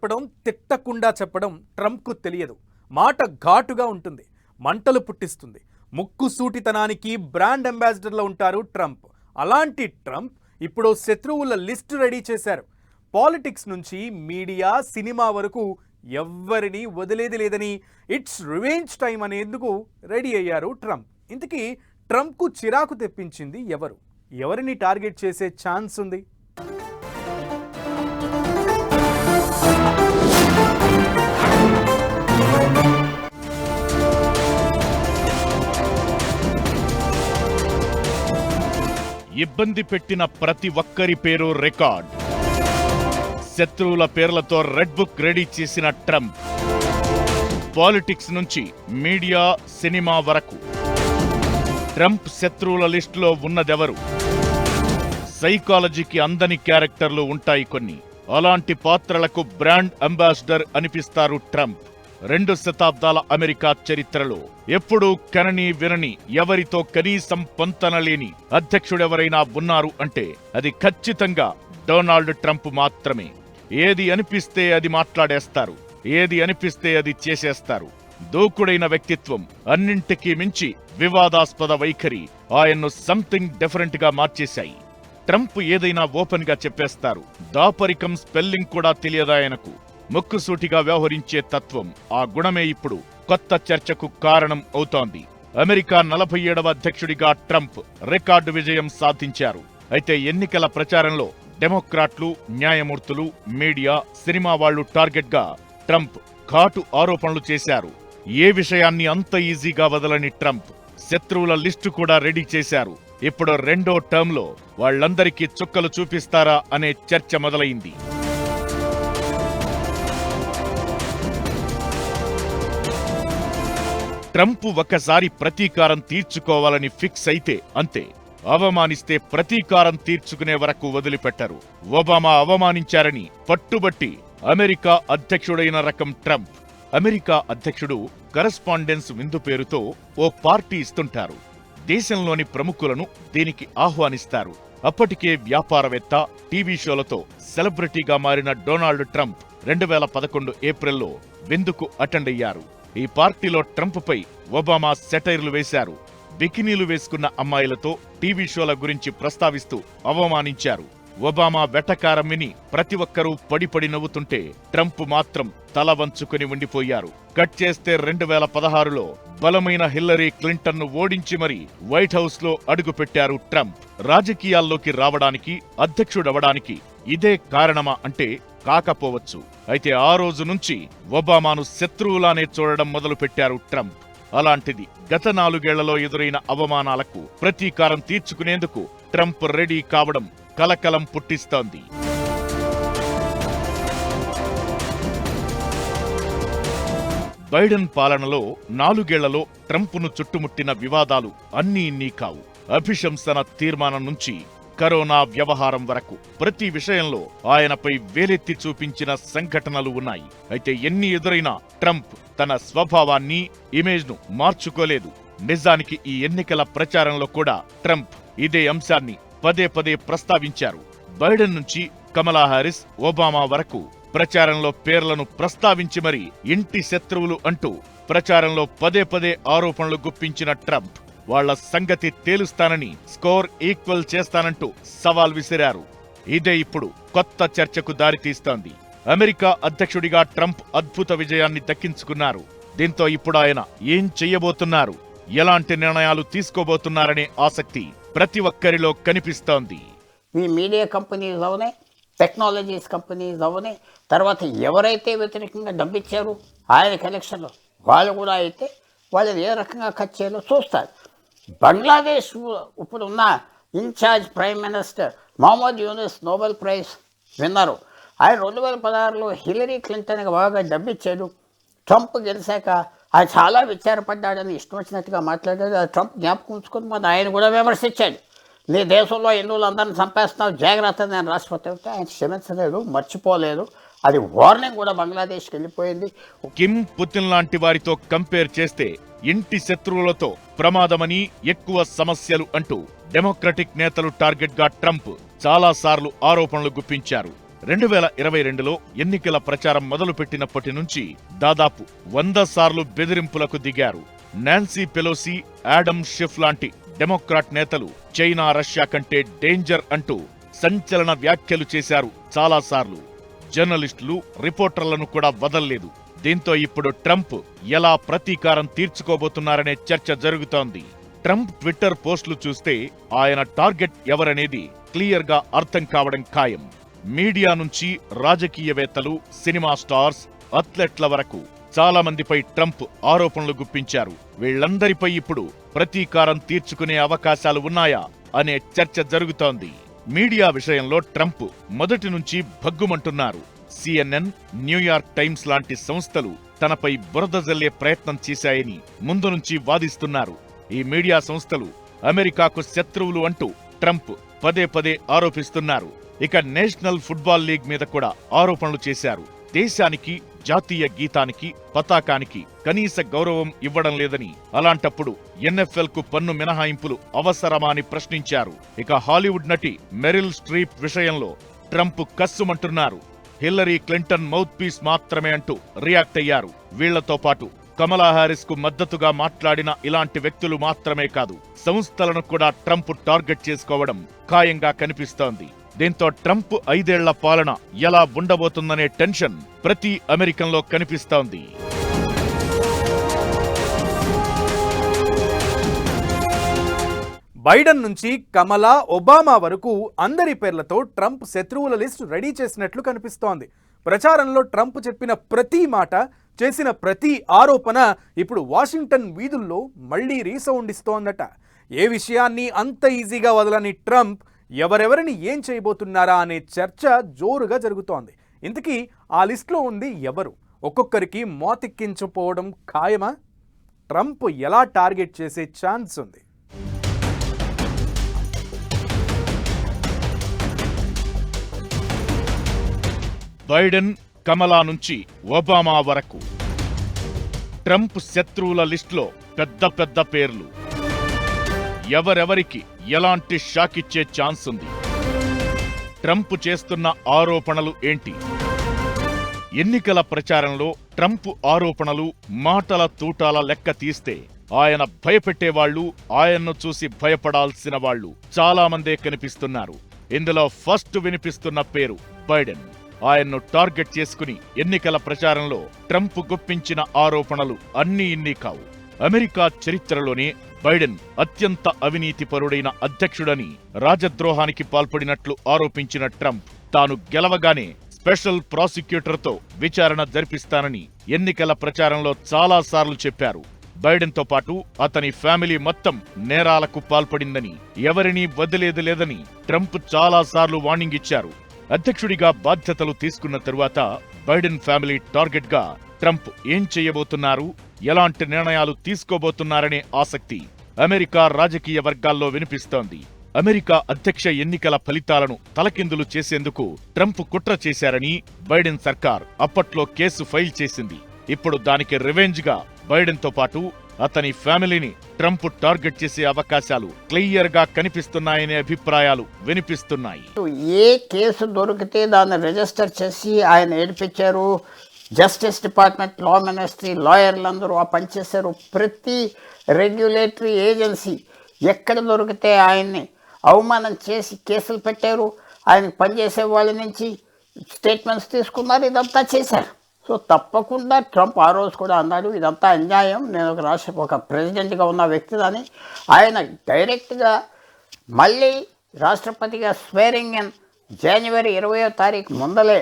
చెప్పడం, తిట్టకుండా చెప్పడం ట్రంప్కు తెలియదు. మాట ఘాటుగా ఉంటుంది, మంటలు పుట్టిస్తుంది. ముక్కుసూటితనానికి బ్రాండ్ అంబాసిడర్లో ఉంటారు ట్రంప్. అలాంటి ట్రంప్ ఇప్పుడు శత్రువుల లిస్ట్ రెడీ చేశారు. పాలిటిక్స్ నుంచి మీడియా, సినిమా వరకు ఎవ్వరిని వదిలేది లేదని ఇట్స్ రివెంజ్ టైం అనేందుకు రెడీ అయ్యారు ట్రంప్. ఇంతకీ ట్రంప్కు చిరాకు తెప్పించింది ఎవరు? ఎవరిని టార్గెట్ చేసే ఛాన్స్ ఉంది? ఇబ్బంది పెట్టిన ప్రతి ఒక్కరి పేరు రికార్డ్. శత్రువుల పేర్లతో రెడ్ బుక్ రెడీ చేసిన ట్రంప్. పాలిటిక్స్ నుంచి మీడియా, సినిమా వరకు ట్రంప్ శత్రువుల లిస్టులో ఉన్నదెవరు? సైకాలజీకి అందని క్యారెక్టర్లు ఉంటాయి కొన్ని. అలాంటి పాత్రలకు బ్రాండ్ అంబాసిడర్ అనిపిస్తారు ట్రంప్. 2 శతాబ్దాల అమెరికా చరిత్రలో ఎప్పుడూ కనని వినని, ఎవరితో కనీసం పొంతనలేని అధ్యక్షుడెవరైనా ఉన్నారు అంటే అది ఖచ్చితంగా డొనాల్డ్ ట్రంప్ మాత్రమే. ఏది అనిపిస్తే అది మాట్లాడేస్తారు, ఏది అనిపిస్తే అది చేసేస్తారు. దూకుడైన వ్యక్తిత్వం, అన్నింటికీ మించి వివాదాస్పద వైఖరి ఆయన్ను సంథింగ్ డిఫరెంట్ గా మార్చేశాయి. ట్రంప్ ఏదైనా ఓపెన్ గా చెప్పేస్తారు. దాపరికం స్పెల్లింగ్ కూడా తెలియదాయనకు. ముక్కుసూటిగా వ్యవహరించే తత్వం, ఆ గుణమే ఇప్పుడు కొత్త చర్చకు కారణం అవుతోంది. అమెరికా 47వ అధ్యక్షుడిగా ట్రంప్ రికార్డు విజయం సాధించారు. అయితే ఎన్నికల ప్రచారంలో డెమోక్రాట్లు, న్యాయమూర్తులు, మీడియా, సినిమా వాళ్లు టార్గెట్ గా ట్రంప్ ఘాటు ఆరోపణలు చేశారు. ఏ విషయాన్ని అంత ఈజీగా వదలని ట్రంప్ శత్రువుల లిస్టు కూడా రెడీ చేశారు. ఇప్పుడు 2వ టర్మ్లో వాళ్లందరికీ చుక్కలు చూపిస్తారా అనే చర్చ మొదలైంది. ట్రంప్ ఒకసారి ప్రతీకారం తీర్చుకోవాలని ఫిక్స్ అయితే అంతే. అవమానిస్తే ప్రతీకారం తీర్చుకునే వరకు వదిలిపెట్టరు. ఒబామా అవమానించారని పట్టుబట్టి అమెరికా అధ్యక్షుడైన రకం ట్రంప్. అమెరికా అధ్యక్షుడు కరస్పాండెన్స్ విందు పేరుతో ఓ పార్టీ ఇస్తుంటారు. దేశంలోని ప్రముఖులను దీనికి ఆహ్వానిస్తారు. అప్పటికే వ్యాపారవేత్త, టీవీ షోలతో సెలబ్రిటీగా మారిన డొనాల్డ్ ట్రంప్ 2011 ఏప్రిల్లో విందుకు అటెండ్ అయ్యారు. ఈ పార్టీలో ట్రంప్ పై ఒబామా సెటైర్లు వేశారు. బికినీలు వేసుకున్న అమ్మాయిలతో టీవీ షోల గురించి ప్రస్తావిస్తూ అవమానించారు. ఒబామా వెటకారం విని ప్రతి ఒక్కరూ పడిపడి నవ్వుతుంటే ట్రంప్ మాత్రం తల వంచుకుని ఉండిపోయారు. కట్ చేస్తే 2016లో బలమైన హిల్లరీ క్లింటన్ ను ఓడించి మరీ వైట్ హౌస్ లో అడుగుపెట్టారు ట్రంప్. రాజకీయాల్లోకి రావడానికి, అధ్యక్షుడవడానికి ఇదే కారణమా అంటే కాకపోవచ్చు. అయితే ఆ రోజు నుంచి ఒబామాను శత్రువులానే చూడడం మొదలుపెట్టారు ట్రంప్. అలాంటిది గత 4 ఏళ్లలో ఎదురైన అవమానాలకు ప్రతీకారం తీర్చుకునేందుకు ట్రంప్ రెడీ కావడం కలకలం పుట్టిస్తోంది. బైడెన్ పాలనలో 4 ఏళ్లలో ట్రంప్ను చుట్టుముట్టిన వివాదాలు అన్నీ ఇన్నీ కావు. అభిశంసన తీర్మానం నుంచి కరోనా వ్యవహారం వరకు ప్రతి విషయంలో ఆయనపై వేలెత్తి చూపించిన సంఘటనలు ఉన్నాయి. అయితే ఎన్ని ఎదురైనా ట్రంప్ తన స్వభావాన్ని, ఇమేజ్ను మార్చుకోలేదు. నిజానికి ఈ ఎన్నికల ప్రచారంలో కూడా ట్రంప్ ఇదే అంశాన్ని పదే పదే ప్రస్తావించారు. బైడెన్ నుంచి కమలా హారిస్, ఒబామా వరకు ప్రచారంలో పేర్లను ప్రస్తావించి మరీ ఇంటి శత్రువులు అంటూ ప్రచారంలో పదే పదే ఆరోపణలు గుప్పించిన ట్రంప్ వాళ్ల సంగతి తేలుస్తానని, స్కోర్ ఈక్వల్ చేస్తానంటూ సవాల్ విసిరారు. ఇదే ఇప్పుడు కొత్త చర్చకు దారితీస్తోంది. అమెరికా అధ్యక్షుడిగా ట్రంప్ అద్భుత విజయాన్ని దక్కించుకున్నారు. దీంతో ఇప్పుడు ఆయన ఏం చెయ్యబోతున్నారు, ఎలాంటి నిర్ణయాలు తీసుకోబోతున్నారనే ఆసక్తి ప్రతి ఒక్కరిలో కనిపిస్తోంది. ఈ మీడియా కంపెనీస్ అవనే, టెక్నాలజీస్ కంపెనీస్ అవనే, తర్వాత ఎవరైతే వ్యతిరేకంగా డబ్బిచ్చారు ఆయన ఎలక్షన్లో వాళ్ళు కూడా అయితే వాళ్ళని ఏ రకంగా కట్ చేయాలో చూస్తారు. బంగ్లాదేశ్ ఇప్పుడున్న in charge prime minister Muhammad Yunus Nobel prize విన్నారు. ఆయన 2016లో హిల్లరీ క్లింటన్కి బాగా డబ్బిచ్చాడు. ట్రంప్ గెలిచాక ఆయన చాలా విచారపడ్డాడని ఇష్టం వచ్చినట్టుగా మాట్లాడాడు. అది ట్రంప్ జ్ఞాపకం ఉంచుకొని మన ఆయన కూడా విమర్శించాడు. నీ దేశంలో హిందువులు అందరిని చంపేస్తున్నావు, జాగ్రత్త నేను రాష్ట్రపతి అయితే ఆయన క్షమించలేదు, మర్చిపోలేదు. అది వార్నింగ్ కూడా బంగ్లాదేశ్కి వెళ్ళిపోయింది. కిమ్, పుతిన్ లాంటి వారితో కంపేర్ చేస్తే ఇంటి శత్రువులతో ప్రమాదమని, ఎక్కువ సమస్యలు అంటూ డెమోక్రటిక్ నేతలు టార్గెట్ గా ట్రంప్ చాలాసార్లు ఆరోపణలు గుప్పించారు. 2022లో ఎన్నికల ప్రచారం మొదలుపెట్టినప్పటి నుంచి దాదాపు 100 సార్లు బెదిరింపులకు దిగారు. నాన్సీ పెలోసి, ఆడమ్ షిఫ్ లాంటి డెమోక్రాట్ నేతలు చైనా, రష్యా కంటే డేంజర్ అంటూ సంచలన వ్యాఖ్యలు చేశారు చాలాసార్లు. జర్నలిస్టులు, రిపోర్టర్లను కూడా వదల్లేదు. దీంతో ఇప్పుడు ట్రంప్ ఎలా ప్రతీకారం తీర్చుకోబోతున్నారనే చర్చ జరుగుతోంది. ట్రంప్ ట్విట్టర్ పోస్టులు చూస్తే ఆయన టార్గెట్ ఎవరనేది క్లియర్ గా అర్థం కావడం ఖాయం. మీడియా నుంచి రాజకీయవేత్తలు, సినిమా స్టార్స్, అథ్లెట్ల వరకు చాలా మందిపై ట్రంప్ ఆరోపణలు గుప్పించారు. వీళ్లందరిపై ఇప్పుడు ప్రతీకారం తీర్చుకునే అవకాశాలు ఉన్నాయా అనే చర్చ జరుగుతోంది. మీడియా విషయంలో ట్రంప్ మొదటి నుంచి భగ్గుమంటున్నారు. CNN, న్యూయార్క్ టైమ్స్ లాంటి సంస్థలు తనపై బురద జల్లే ప్రయత్నం చేశాయని ముందు నుంచి వాదిస్తున్నారు. ఈ మీడియా సంస్థలు అమెరికాకు శత్రువులు అంటూ ట్రంప్ పదే పదే ఆరోపిస్తున్నారు. ఇక నేషనల్ ఫుట్బాల్ లీగ్ మీద కూడా ఆరోపణలు చేశారు. దేశానికి, జాతీయ గీతానికి, పతాకానికి కనీస గౌరవం ఇవ్వడం లేదని, అలాంటప్పుడు NFL కు పన్ను మినహాయింపులు అవసరమా అని ప్రశ్నించారు. ఇక హాలీవుడ్ నటి మెరిల్ స్ట్రీప్ విషయంలో ట్రంప్ కస్సుమంటున్నారు. హిల్లరీ క్లింటన్ మౌత్ పీస్ మాత్రమే అంటూ రియాక్ట్ అయ్యారు. వీళ్లతో పాటు కమలా హారిస్ కు మద్దతుగా మాట్లాడిన ఇలాంటి వ్యక్తులు మాత్రమే కాదు, సంస్థలను కూడా ట్రంప్ టార్గెట్ చేసుకోవడం ఖాయంగా కనిపిస్తోంది. దీంతో ట్రంప్ 5 ఏళ్ల పాలన ఎలా ఉండబోతుందనే టెన్షన్ ప్రతి అమెరికన్లో కనిపిస్తోంది. బైడెన్ నుంచి కమలా, ఒబామా వరకు అందరి పేర్లతో ట్రంప్ శత్రువుల లిస్టు రెడీ చేసినట్లు కనిపిస్తోంది. ప్రచారంలో ట్రంప్ చెప్పిన ప్రతి మాట, చేసిన ప్రతి ఆరోపణ ఇప్పుడు వాషింగ్టన్ వీధుల్లో మళ్లీ రీసౌండ్ ఇస్తోందట. ఏ విషయాన్ని అంత ఈజీగా వదలని ట్రంప్ ఎవరెవరిని ఏం చేయబోతున్నారా అనే చర్చ జోరుగా జరుగుతోంది. ఇంతకీ ఆ లిస్టులో ఉంది ఎవరు? ఒక్కొక్కరికి మోతెక్కించిపోవడం ఖాయమా? ట్రంప్ ఎలా టార్గెట్ చేసే ఛాన్స్ ఉంది? బైడెన్, కమలా నుంచి ఒబామా వరకు ట్రంప్ శత్రువుల లిస్టులో పెద్ద పెద్ద పేర్లు. ఎవరెవరికి ఎలాంటి షాక్ ఇచ్చే ఛాన్స్ ఉంది? ట్రంప్ చేస్తున్న ఆరోపణలు ఏంటి? ఎన్నికల ప్రచారంలో ట్రంప్ ఆరోపణలు, మాటల తూటాల లెక్క తీస్తే ఆయన భయపెట్టేవాళ్లు, ఆయన్ను చూసి భయపడాల్సిన వాళ్లు చాలా మందే కనిపిస్తున్నారు. ఇందులో ఫస్ట్ వినిపిస్తున్న పేరు బైడెన్. ఆయన్ను టార్గెట్ చేసుకుని ఎన్నికల ప్రచారంలో ట్రంప్ గుప్పించిన ఆరోపణలు అన్నీ ఇన్ని కావు. అమెరికా చరిత్రలోనే బైడెన్ అత్యంత అవినీతిపరుడైన అధ్యక్షుడని, రాజద్రోహానికి పాల్పడినట్లు ఆరోపించిన ట్రంప్ తాను గెలవగానే స్పెషల్ ప్రాసిక్యూటర్తో విచారణ జరిపిస్తానని ఎన్నికల ప్రచారంలో చాలాసార్లు చెప్పారు. బైడెన్తో పాటు అతని ఫ్యామిలీ మొత్తం నేరాలకు పాల్పడిందని, ఎవరినీ వదిలేది లేదని ట్రంప్ చాలాసార్లు వార్నింగ్ ఇచ్చారు. అధ్యక్షుడిగా బాధ్యతలు తీసుకున్న తరువాత బైడెన్ ఫ్యామిలీ టార్గెట్ గా ట్రంప్ ఏం చేయబోతున్నారు, ఎలాంటి నిర్ణయాలు తీసుకోబోతున్నారనే ఆసక్తి అమెరికా రాజకీయ వర్గాల్లో వినిపిస్తోంది. అమెరికా అధ్యక్ష ఎన్నికల ఫలితాలను తలకిందులు చేసేందుకు ట్రంప్ కుట్ర చేశారని బైడెన్ సర్కార్ అప్పట్లో కేసు ఫైల్ చేసింది. ఇప్పుడు దానికి రివెంజ్ గా బైడెన్తో పాటు అతని ఫ్యామిలీని ట్రంప్ టార్గెట్ చేసే అవకాశాలు క్లియర్ గా కనిపిస్తున్నాయనే అభిప్రాయాలు వినిపిస్తున్నాయి. ఏ కేసు దొరికితే దాన్ని రిజిస్టర్ చేసి ఆయన ఏడిపించారు. జస్టిస్ డిపార్ట్మెంట్, లా మినిస్ట్రీ, లాయర్లందరూ ఆ పనిచేశారు. ప్రతి రెగ్యులేటరీ ఏజెన్సీ ఎక్కడ దొరికితే ఆయన్ని అవమానం చేసి కేసులు పెట్టారు. ఆయనకు పనిచేసే వాళ్ళ నుంచి స్టేట్మెంట్స్ తీసుకున్నారు. ఇదంతా చేశారు. సో తప్పకుండా ట్రంప్ ఆ రోజు కూడా అన్నాడు, ఇదంతా అన్యాయం, నేను ఒక ప్రెసిడెంట్గా ఉన్న వ్యక్తిదని. ఆయన డైరెక్ట్గా మళ్ళీ రాష్ట్రపతిగా స్వేరింగ్ ఇన్ జనవరి 20వ తారీఖు ముందలే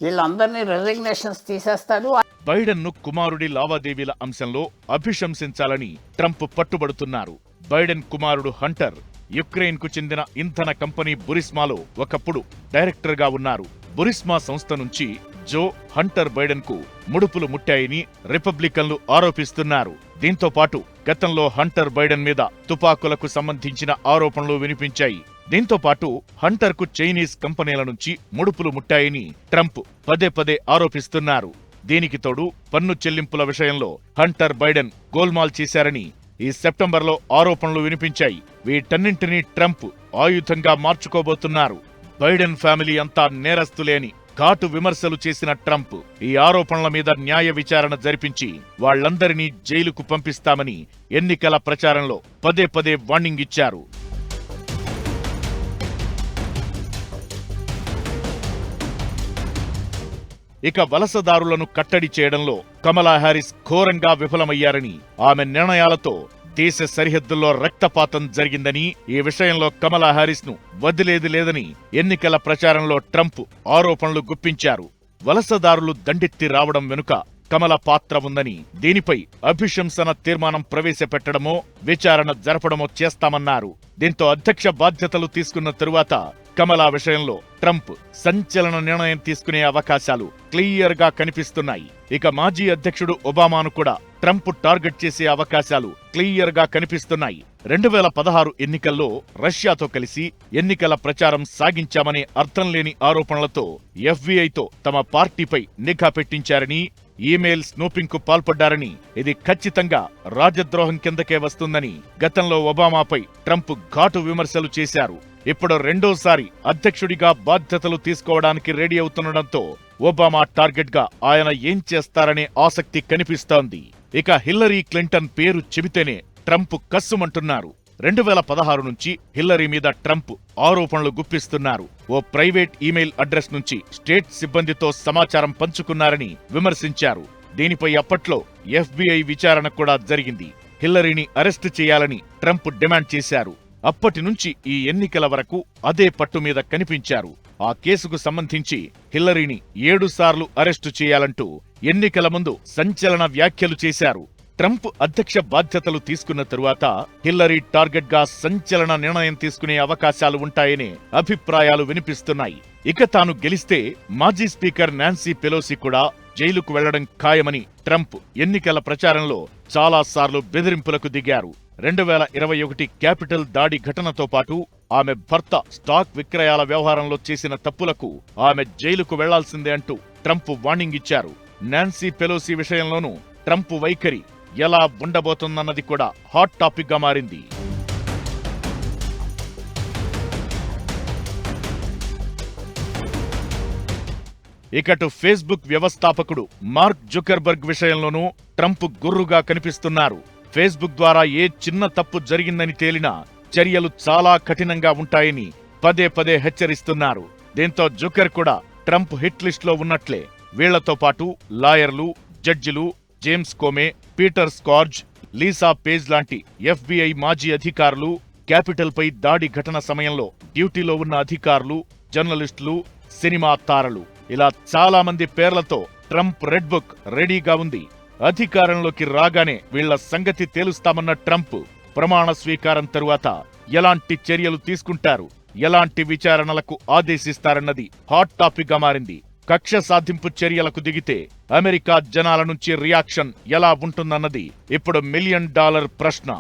వీళ్ళందరినీ రెసిగ్నేషన్స్ తీసేస్తాడు. బైడెన్ను కుమారుడి లావాదేవీల అంశంలో అభిశంసించాలని ట్రంప్ పట్టుబడుతున్నారు. బైడెన్ కుమారుడు హంటర్ యుక్రెయిన్ కు చెందిన ఇంధన కంపెనీ బురిస్మాలో ఒకప్పుడు డైరెక్టర్ గా ఉన్నారు. బురిస్మా సంస్థ నుంచి జో, హంటర్ బైడెన్ కు ముడుపులు ముట్టాయని రిపబ్లికన్లు ఆరోపిస్తున్నారు. దీంతో పాటు గతంలో హంటర్ బైడెన్ మీద తుపాకులకు సంబంధించిన ఆరోపణలు వినిపించాయి. దీంతో పాటు హంటర్ కు చైనీస్ కంపెనీల నుంచి ముడుపులు ముట్టాయని ట్రంప్ పదే పదే ఆరోపిస్తున్నారు. దీనికి తోడు పన్ను చెల్లింపుల విషయంలో హంటర్ బైడెన్ గోల్మాల్ చేశారని ఈ సెప్టెంబర్లో ఆరోపణలు వినిపించాయి. వీటన్నింటినీ ట్రంప్ ఆయుధంగా మార్చుకోబోతున్నారు. బైడెన్ ఫ్యామిలీ అంతా నేరస్తులే అని ఘాటు విమర్శలు చేసిన ట్రంప్ ఈ ఆరోపణల మీద న్యాయ విచారణ జరిపించి వాళ్లందరినీ జైలుకు పంపిస్తామని ఎన్నికల ప్రచారంలో పదే పదే వార్నింగ్ ఇచ్చారు. ఇక వలసదారులను కట్టడి చేయడంలో కమలా హ్యారిస్ ఘోరంగా విఫలమయ్యారని, ఆమె నిర్ణయాలతో దేశ సరిహద్దుల్లో రక్తపాతం జరిగిందని, ఈ విషయంలో కమలా హ్యారిస్ ను వదిలేది లేదని ఎన్నికల ప్రచారంలో ట్రంప్ ఆరోపణలు గుప్పించారు. వలసదారులు దండెత్తి రావడం వెనుక కమల పాత్ర ఉందని, దీనిపై అభిశంసన తీర్మానం ప్రవేశపెట్టడమో విచారణ జరపడమో చేస్తామన్నారు. దీంతో అధ్యక్ష బాధ్యతలు తీసుకున్న తరువాత కమలా విషయంలో ట్రంప్ సంచలన నిర్ణయం తీసుకునే అవకాశాలు క్లియర్ గా కనిపిస్తున్నాయి. ఇక మాజీ అధ్యక్షుడు ఒబామాను కూడా ట్రంప్ టార్గెట్ చేసే అవకాశాలు క్లియర్ గా కనిపిస్తున్నాయి. 2016 ఎన్నికల్లో రష్యాతో కలిసి ఎన్నికల ప్రచారం సాగించామనే అర్థం లేని ఆరోపణలతో ఎఫ్బీఐతో తమ పార్టీపై నిఘా పెట్టించారని, ఈమెయిల్ స్నూపింగ్ కు పాల్పడ్డారని, ఇది ఖచ్చితంగా రాజద్రోహం కిందకే వస్తుందని గతంలో ఒబామాపై ట్రంప్ ఘాటు విమర్శలు చేశారు. ఇప్పుడు రెండోసారి అధ్యక్షుడిగా బాధ్యతలు తీసుకోవడానికి రెడీ అవుతుండటంతో ఒబామా టార్గెట్ గా ఆయన ఏం చేస్తారనే ఆసక్తి కనిపిస్తోంది. ఇక హిల్లరీ క్లింటన్ పేరు చెబితేనే ట్రంప్ కస్సుమంటున్నారు. 2016 నుంచి హిల్లరీ మీద ట్రంప్ ఆరోపణలు గుప్పిస్తున్నారు. ఓ ప్రైవేట్ ఈమెయిల్ అడ్రస్ నుంచి స్టేట్ సిబ్బందితో సమాచారం పంచుకున్నారని విమర్శించారు. దీనిపై అప్పట్లో ఎఫ్బీఐ విచారణ కూడా జరిగింది. హిల్లరీని అరెస్టు చేయాలని ట్రంప్ డిమాండ్ చేశారు. అప్పటి నుంచి ఈ ఎన్నికల వరకు అదే పట్టు మీద కనిపించారు. ఆ కేసుకు సంబంధించి హిల్లరీని 7 సార్లు అరెస్టు చేయాలంటూ ఎన్నికల ముందు సంచలన వ్యాఖ్యలు చేశారు. ట్రంప్ అధ్యక్ష బాధ్యతలు తీసుకున్న తరువాత హిల్లరీ టార్గెట్ గా సంచలన నిర్ణయం తీసుకునే అవకాశాలు ఉంటాయనే అభిప్రాయాలు వినిపిస్తున్నాయి. ఇక తాను గెలిస్తే మాజీ స్పీకర్ నాన్సీ పెలోసి కూడా జైలుకు వెళ్లడం ఖాయమని ట్రంప్ ఎన్నికల ప్రచారంలో చాలాసార్లు బెదిరింపులకు దిగారు. 2021 క్యాపిటల్ దాడి ఘటనతో పాటు ఆమె భర్త స్టాక్ విక్రయాల వ్యవహారంలో చేసిన తప్పులకు ఆమె జైలుకు వెళ్లాల్సిందే అంటూ ట్రంప్ వార్నింగ్ ఇచ్చారు. నాన్సీ పెలోసి విషయంలోనూ ట్రంప్ వైఖరి ఎలా ఉండబోతుందన్నది కూడా హాట్ టాపిక్ గా మారింది. ఇకటు ఫేస్బుక్ వ్యవస్థాపకుడు మార్క్ జుకర్బర్గ్ విషయంలోనూ ట్రంప్ గుర్రుగా కనిపిస్తున్నారు. ఫేస్బుక్ ద్వారా ఏ చిన్న తప్పు జరిగిందని తేలినా చర్యలు చాలా కఠినంగా ఉంటాయని పదే పదే హెచ్చరిస్తున్నారు. దీంతో జుకర్ కూడా ట్రంప్ హిట్ లిస్ట్ లో ఉన్నట్లే. వీళ్లతో పాటు లాయర్లు, జడ్జిలు, జేమ్స్ కోమే, పీటర్ స్కార్జ్, లీసా పేజ్ లాంటి ఎఫ్బీఐ మాజీ అధికారులు, క్యాపిటల్ పై దాడి ఘటన సమయంలో డ్యూటీలో ఉన్న అధికారులు, జర్నలిస్టులు, సినిమా తారలు, ఇలా చాలా మంది పేర్లతో ట్రంప్ రెడ్ బుక్ రెడీగా ఉంది. అధికారంలోకి రాగానే వీళ్ల సంగతి తేలుస్తామన్న ట్రంప్ ప్రమాణ స్వీకారం తరువాత ఎలాంటి చర్యలు తీసుకుంటారు, ఎలాంటి విచారణలకు ఆదేశిస్తారన్నది హాట్ టాపిక్ గా మారింది. కక్ష సాధింపు చర్యలకు దిగితే అమెరికా జనాల నుంచి రియాక్షన్ ఎలా ఉంటుందన్నది ఇప్పుడు $1 మిలియన్ ప్రశ్న.